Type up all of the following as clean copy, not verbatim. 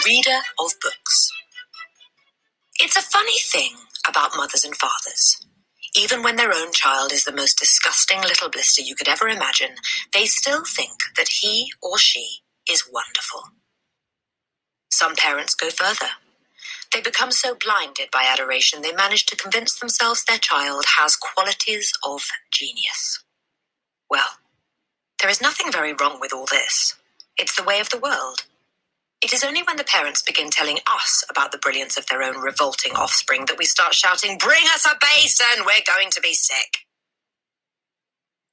reader of books. It's a funny thing about mothers and fathers. Even when their own child is the most disgusting little blister you could ever imagine, they still think that he or she is wonderful. Some parents go further. They become so blinded by adoration they manage to convince themselves their child has qualities of genius. Well, there is nothing very wrong with all this. It's the way of the world. It is only when the parents begin telling us about the brilliance of their own revolting offspring that we start shouting, "Bring us a basin, we're going to be sick."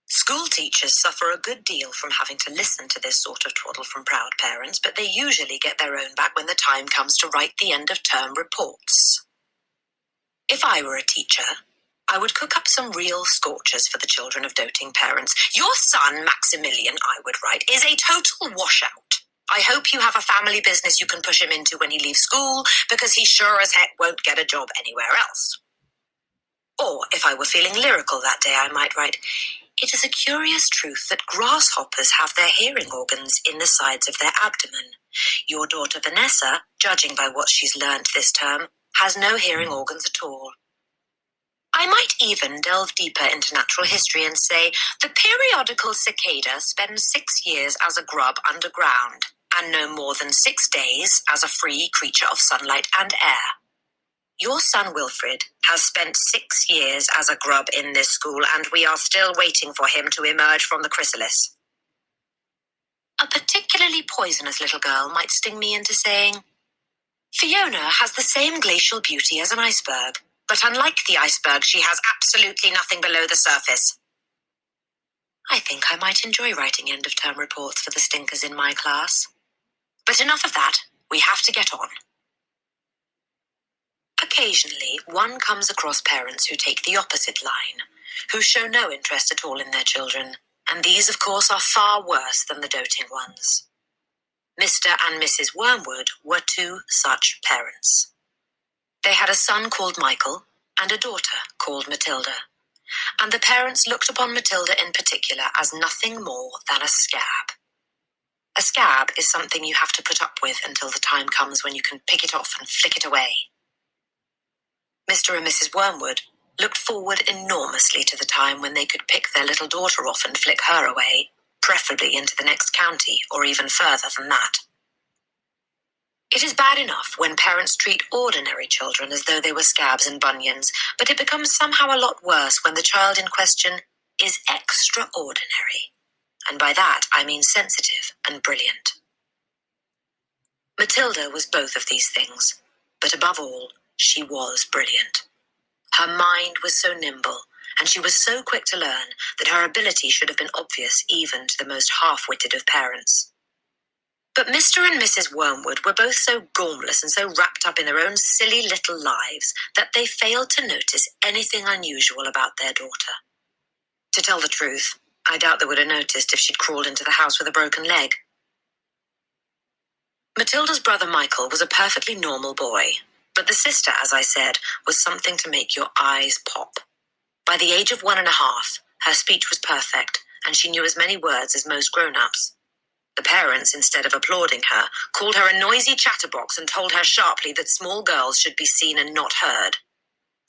School teachers suffer a good deal from having to listen to this sort of twaddle from proud parents, but they usually get their own back when the time comes to write the end-of-term reports. If I were a teacher, I would cook up some real scorchers for the children of doting parents. "Your son, Maximilian," I would write, "is a total washout. I hope you have a family business you can push him into when he leaves school, because he sure as heck won't get a job anywhere else." Or, if I were feeling lyrical that day, I might write, "It is a curious truth that grasshoppers have their hearing organs in the sides of their abdomen. Your daughter Vanessa, judging by what she's learned this term, has no hearing organs at all." I might even delve deeper into natural history and say, "The periodical cicada spends 6 years as a grub underground, and no more than 6 days as a free creature of sunlight and air. Your son Wilfred has spent 6 years as a grub in this school, and we are still waiting for him to emerge from the chrysalis." A particularly poisonous little girl might sting me into saying, "Fiona has the same glacial beauty as an iceberg, but unlike the iceberg, she has absolutely nothing below the surface." I think I might enjoy writing end-of-term reports for the stinkers in my class. But enough of that, we have to get on. Occasionally, one comes across parents who take the opposite line, who show no interest at all in their children, and these, of course, are far worse than the doting ones. Mr. and Mrs. Wormwood were two such parents. They had a son called Michael and a daughter called Matilda, and the parents looked upon Matilda in particular as nothing more than a scab. A scab is something you have to put up with until the time comes when you can pick it off and flick it away. Mr. and Mrs. Wormwood looked forward enormously to the time when they could pick their little daughter off and flick her away, preferably into the next county or even further than that. It is bad enough when parents treat ordinary children as though they were scabs and bunions, but it becomes somehow a lot worse when the child in question is extraordinary. And by that, I mean sensitive and brilliant. Matilda was both of these things, but above all, she was brilliant. Her mind was so nimble, and she was so quick to learn that her ability should have been obvious even to the most half-witted of parents. But Mr. and Mrs. Wormwood were both so gormless and so wrapped up in their own silly little lives that they failed to notice anything unusual about their daughter. To tell the truth, I doubt they would have noticed if she'd crawled into the house with a broken leg. Matilda's brother Michael was a perfectly normal boy, but the sister, as I said, was something to make your eyes pop. By the age of 1.5, her speech was perfect, and she knew as many words as most grown-ups. The parents, instead of applauding her, called her a noisy chatterbox and told her sharply that small girls should be seen and not heard.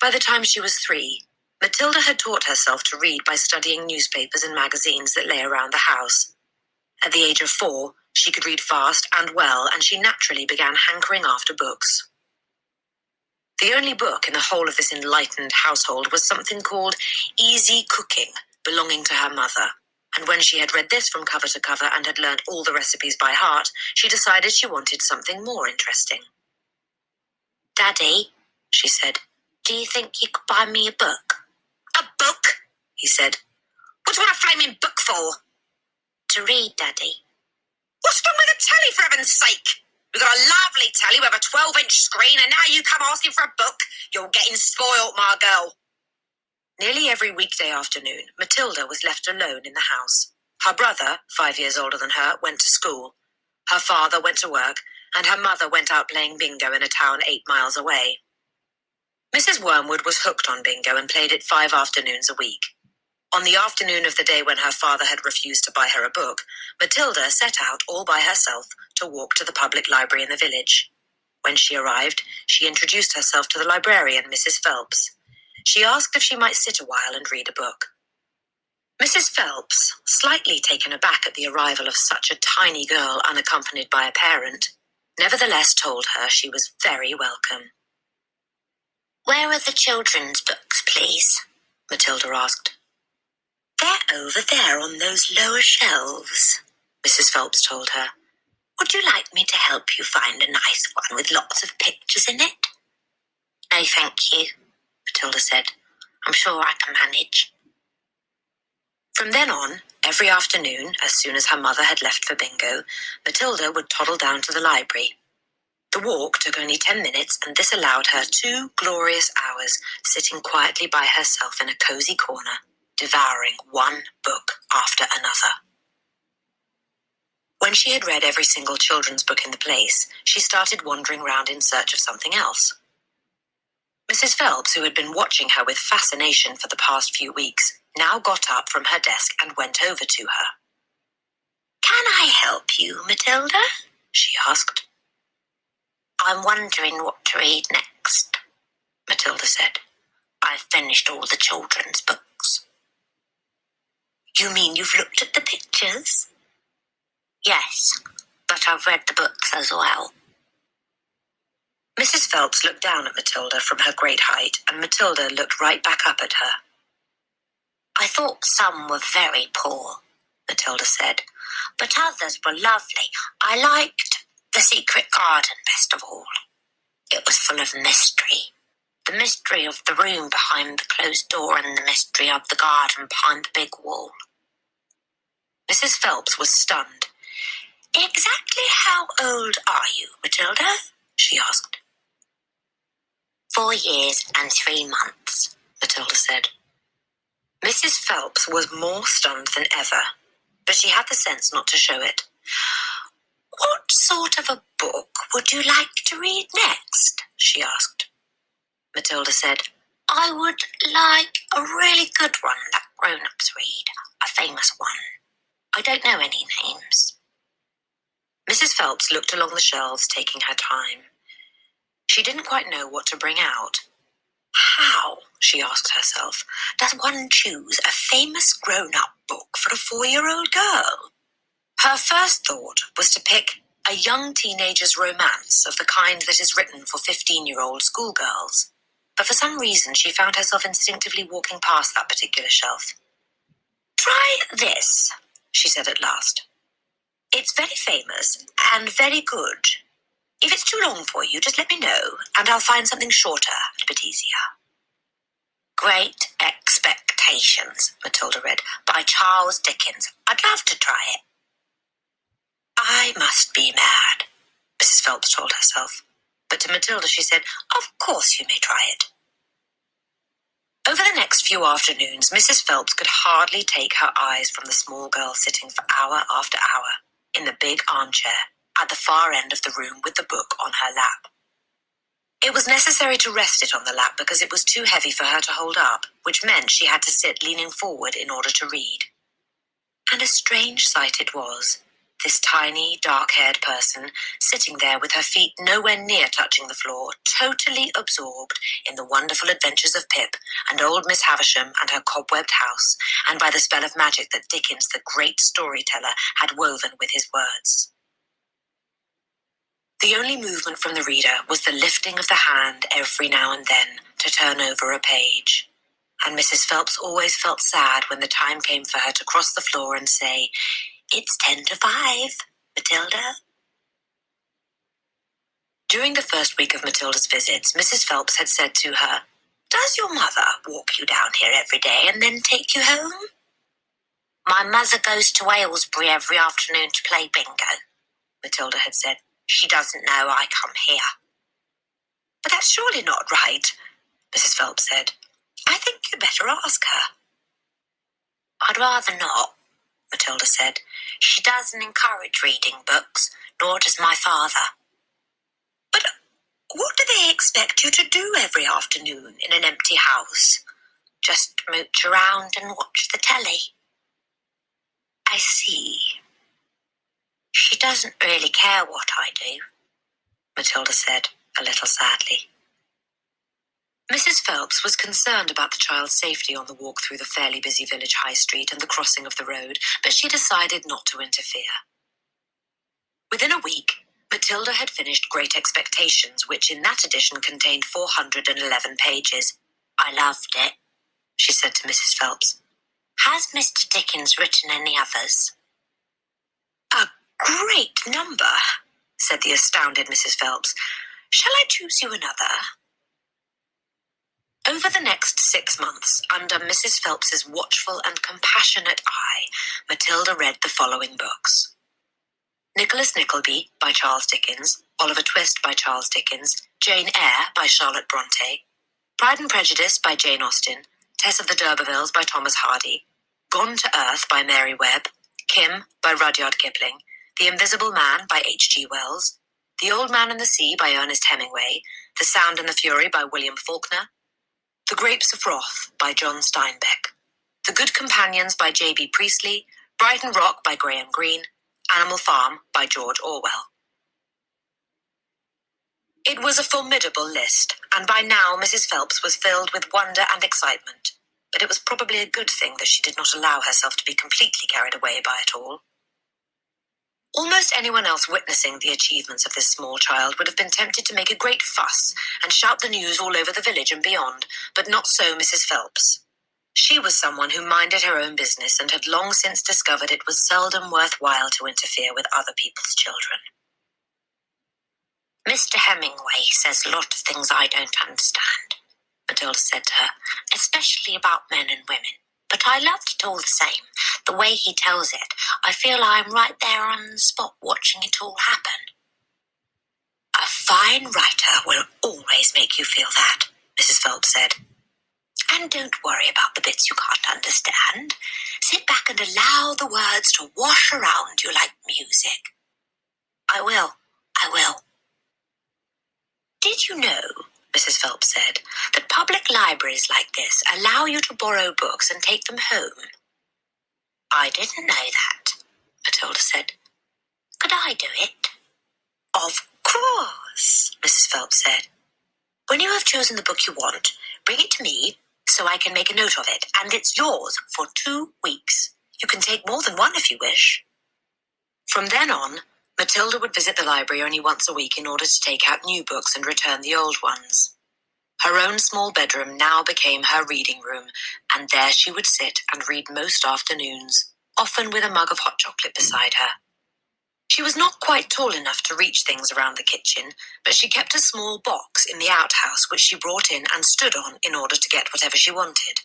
By the time she was 3, Matilda had taught herself to read by studying newspapers and magazines that lay around the house. At the age of 4, she could read fast and well, and she naturally began hankering after books. The only book in the whole of this enlightened household was something called Easy Cooking, belonging to her mother. And when she had read this from cover to cover and had learned all the recipes by heart, she decided she wanted something more interesting. "Daddy," she said, "do you think you could buy me a book?" "A book?" he said. "What do you want a flaming book for?" "To read, Daddy." "What's wrong with the telly, for heaven's sake? We've got a lovely telly with a 12-inch screen, and now you come asking for a book? You're getting spoilt, my girl." Nearly every weekday afternoon, Matilda was left alone in the house. Her brother, 5 years older than her, went to school. Her father went to work, and her mother went out playing bingo in a town 8 miles away. Mrs. Wormwood was hooked on bingo and played it 5 afternoons a week. On the afternoon of the day when her father had refused to buy her a book, Matilda set out all by herself to walk to the public library in the village. When she arrived, she introduced herself to the librarian, Mrs. Phelps. She asked if she might sit a while and read a book. Mrs. Phelps, slightly taken aback at the arrival of such a tiny girl unaccompanied by a parent, nevertheless told her she was very welcome. "Where are the children's books, please?" Matilda asked. "They're over there on those lower shelves," Mrs. Phelps told her. "Would you like me to help you find a nice one with lots of pictures in it?" "No, thank you," Matilda said. "I'm sure I can manage." From then on, every afternoon, as soon as her mother had left for bingo, Matilda would toddle down to the library. The walk took only 10 minutes, and this allowed her 2 glorious hours sitting quietly by herself in a cozy corner, devouring one book after another. When she had read every single children's book in the place, she started wandering round in search of something else. Mrs. Phelps, who had been watching her with fascination for the past few weeks, now got up from her desk and went over to her. "Can I help you, Matilda?" she asked. "I'm wondering what to read next," Matilda said. "I've finished all the children's books." "You mean you've looked at the pictures?" "Yes, but I've read the books as well." Mrs. Phelps looked down at Matilda from her great height, and Matilda looked right back up at her. "I thought some were very poor," Matilda said, "but others were lovely. I liked The Secret Garden best of all. It was full of mystery. The mystery of the room behind the closed door and the mystery of the garden behind the big wall." Mrs. Phelps was stunned. "Exactly how old are you, Matilda?" she asked. 4 years and 3 months, Matilda said. Mrs. Phelps was more stunned than ever, but she had the sense not to show it. "What sort of a book would you like to read next?" she asked. Matilda said, "I would like a really good one that grown-ups read, a famous one. I don't know any names." Mrs. Phelps looked along the shelves, taking her time. She didn't quite know what to bring out. How, she asked herself, does one choose a famous grown-up book for a 4-year-old girl? Her first thought was to pick a young teenager's romance of the kind that is written for 15-year-old schoolgirls. But for some reason, she found herself instinctively walking past that particular shelf. "Try this," she said at last. "It's very famous and very good. If it's too long for you, just let me know, and I'll find something shorter and a bit easier." "Great Expectations," Matilda read, "by Charles Dickens. I'd love to try it." "I must be mad," Mrs. Phelps told herself. But to Matilda she said, "Of course you may try it." Over the next few afternoons, Mrs. Phelps could hardly take her eyes from the small girl sitting for hour after hour in the big armchair at the far end of the room with the book on her lap. It was necessary to rest it on the lap because it was too heavy for her to hold up, which meant she had to sit leaning forward in order to read. And a strange sight it was, this tiny, dark-haired person sitting there with her feet nowhere near touching the floor, totally absorbed in the wonderful adventures of Pip and old Miss Havisham and her cobwebbed house, and by the spell of magic that Dickens, the great storyteller, had woven with his words. The only movement from the reader was the lifting of the hand every now and then to turn over a page. And Mrs. Phelps always felt sad when the time came for her to cross the floor and say, "It's 10 to 5, Matilda." During the first week of Matilda's visits, Mrs. Phelps had said to her, "Does your mother walk you down here every day and then take you home?" "My mother goes to Aylesbury every afternoon to play bingo," Matilda had said. "She doesn't know I come here." "But that's surely not right," Mrs. Phelps said. "I think you'd better ask her." "I'd rather not," Matilda said. "She doesn't encourage reading books, nor does my father." "But what do they expect you to do every afternoon in an empty house? Just mooch around and watch the telly?" "I see. She doesn't really care what I do." Matilda said, a little sadly. Mrs. Phelps was concerned about the child's safety on the walk through the fairly busy village high street and the crossing of the road, but she decided not to interfere. Within a week, Matilda had finished Great Expectations, which in that edition contained 411 pages. "I loved it," she said to Mrs. Phelps. "Has Mr. Dickens written any others?" "A great number," said the astounded Mrs. Phelps. "Shall I choose you another?" Over the next 6 months, under Mrs. Phelps's watchful and compassionate eye, Matilda read the following books: Nicholas Nickleby by Charles Dickens, Oliver Twist by Charles Dickens, Jane Eyre by Charlotte Bronte, Pride and Prejudice by Jane Austen, Tess of the D'Urbervilles by Thomas Hardy, Gone to Earth by Mary Webb, Kim by Rudyard Kipling, The Invisible Man by H.G. Wells, The Old Man and the Sea by Ernest Hemingway, The Sound and the Fury by William Faulkner, The Grapes of Wrath by John Steinbeck, The Good Companions by J.B. Priestley, Brighton Rock by Graham Greene, Animal Farm by George Orwell. It was a formidable list, and by now Mrs. Phelps was filled with wonder and excitement, but it was probably a good thing that she did not allow herself to be completely carried away by it all. Almost anyone else witnessing the achievements of this small child would have been tempted to make a great fuss and shout the news all over the village and beyond, but not so Mrs. Phelps. She was someone who minded her own business and had long since discovered it was seldom worthwhile to interfere with other people's children. "Mr. Hemingway says a lot of things I don't understand," Matilda said to her, "especially about men and women. But I loved it all the same. The way he tells it, I feel I'm right there on the spot watching it all happen." "A fine writer will always make you feel that," Mrs. Phelps said. "And don't worry about the bits you can't understand. Sit back and allow the words to wash around you like music." I will. "Did you know," Mrs. Phelps said, "that public libraries like this allow you to borrow books and take them home?" "I didn't know that," Matilda said. "Could I do it?" "Of course," Mrs. Phelps said. "When you have chosen the book you want, bring it to me so I can make a note of it, and it's yours for 2 weeks. You can take more than one if you wish." From then on, Matilda would visit the library only once a week in order to take out new books and return the old ones. Her own small bedroom now became her reading room, and there she would sit and read most afternoons, often with a mug of hot chocolate beside her. She was not quite tall enough to reach things around the kitchen, but she kept a small box in the outhouse which she brought in and stood on in order to get whatever she wanted.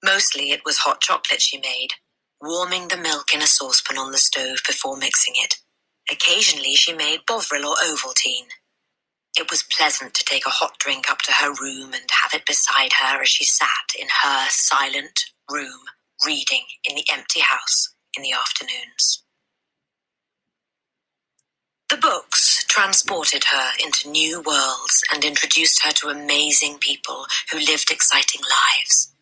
Mostly it was hot chocolate she made, warming the milk in a saucepan on the stove before mixing it. Occasionally she made Bovril or Ovaltine. It was pleasant to take a hot drink up to her room and have it beside her as she sat in her silent room, reading in the empty house in the afternoons. The books transported her into new worlds and introduced her to amazing people who lived exciting lives.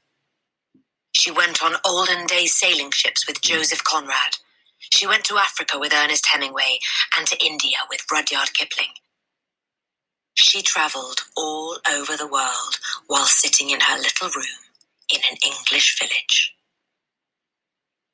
She went on olden days sailing ships with Joseph Conrad. She went to Africa with Ernest Hemingway and to India with Rudyard Kipling. She traveled all over the world while sitting in her little room in an English village.